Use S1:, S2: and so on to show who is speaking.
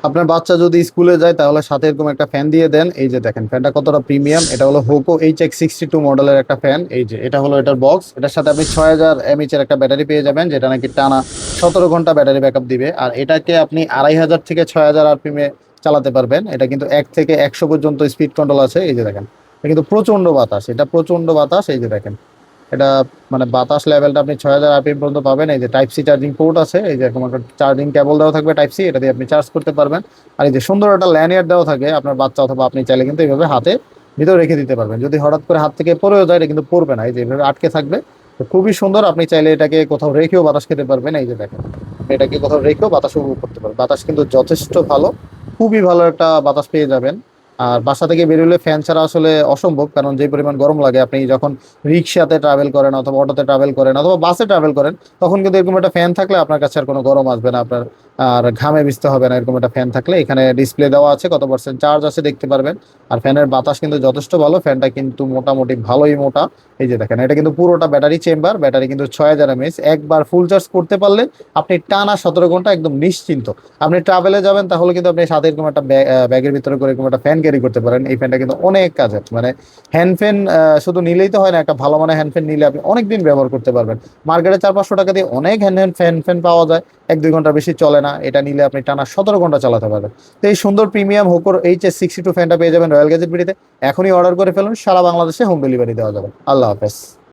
S1: আপনার বাচ্চা যদি স্কুলে যায় তাহলে সাথে এরকম একটা ফ্যান দিয়ে দেন। এই যে দেখেন ফ্যানটা কতটা প্রিমিয়াম, এটা হলো হোকো HX62 মডেলের একটা ফ্যান। এই যে এটা হলো এটার বক্স, এটার সাথে আপনি 6000 mAh এর একটা ব্যাটারি পেয়ে যাবেন, যেটা নাকি টানা 17 ঘন্টা ব্যাটারি ব্যাকআপ দিবে। আর এটাকে আপনি 2500 থেকে 6000 RPM এ চালাতে পারবেন। এটা কিন্তু 1 থেকে 100 পর্যন্ত স্পিড কন্ট্রোল আছে। এই যে দেখেন, এটা কিন্তু প্রচন্ড বাতাস, এটা প্রচন্ড বাতাস। এই যে দেখেন এটা মানে বাতাস লেভেলটা আপনি 6000 RPM পর্যন্ত পাবেন। এই যে টাইপ সি চার্জিং পোর্ট আছে, এই যে এরকম একটা চার্জিং কেবল দেওয়া থাকবে টাইপ সি, এটা দিয়ে আপনি চার্জ করতে পারবেন। আর এই যে সুন্দর একটা ল্যানিয়ার দেওয়া থাকে, আপনার বাচ্চা অথবা আপনি চাইলে কিন্তু এইভাবে হাতে ভিতরে রেখে দিতে পারবেন। যদি হঠাৎ করে হাত থেকে পড়েও যায় এটা কিন্তু পড়বে না, এই যে এইভাবে আটকে থাকবে। তো খুবই সুন্দর, আপনি চাইলে এটাকে কোথাও রেখেও বাতাস খেতে পারবেন। এই যে দেখেন আপনি এটাকে কোথাও রেখেও বাতাস উপভোগ করতে পারবেন। বাতাস কিন্তু যথেষ্ট ভালো, খুবই ভালো একটা বাতাস পেয়ে যাবেন। আর বাসা থেকে বেরোলে ফ্যান ছাড়া আসলে অসম্ভব, কারণ যে পরিমাণ গরম লাগে। আপনি যখন রিক্সাতে ট্রাভেল করেন অথবা অটোতে ট্রাভেল করেন অথবা বাসে ট্রাভেল করেন, তখন কিন্তু এরকম একটা ফ্যান থাকলে আপনার কাছে আর কোনো গরম আসবে না, আপনার আর ঘামে ভিজতে হবে না। এরকম একটা ফ্যান থাকলে এখানে ডিসপ্লে দেওয়া আছে, কত পার্সেন্ট চার্জ আছে দেখতে পারবেন। আর ফ্যানের বাতাস কিন্তু যথেষ্ট ভালো, ফ্যানটা কিন্তু মোটামুটি ভালোই মোটা। এই যে দেখেন এটা কিন্তু পুরোটা ব্যাটারি চেম্বার, ব্যাটারি কিন্তু 6000 mAh। একবার ফুল চার্জ করতে পারলে আপনি টানা 17 ঘন্টা একদম নিশ্চিন্ত। আপনি ট্রাভেলে যাবেন তাহলে কিন্তু আপনি সাথে এরকম একটা ব্যাগের ভিতরে করে এরকম একটা ফ্যান ক্যারি করতে পারেন। এই ফ্যানটা কিন্তু অনেক কাজের, মানে হ্যান্ড ফ্যান শুধু নিলেই তো হয় না, একটা ভালো মানে হ্যান্ড ফ্যান নিলে আপনি অনেক দিন ব্যবহার করতে পারবেন। মার্কেটে 400-500 টাকা দিয়ে অনেক হ্যান্ড হ্যান্ড ফ্যান পাওয়া যায়, 1-2 ঘন্টা বেশি চলে না। এটা নিলে আপনি টানা 17 ঘন্টা চালাতে পারবেন। তো এই সুন্দর প্রিমিয়াম হোকোর HS62 ফ্যানটা পেয়ে যাবেন রয়্যাল গ্যাজেট বিডিতে। এখনই অর্ডার করে ফেলুন, সারা বাংলাদেশে হোম ডেলিভারি দেওয়া যাবে। আল্লাহ হাফেজ।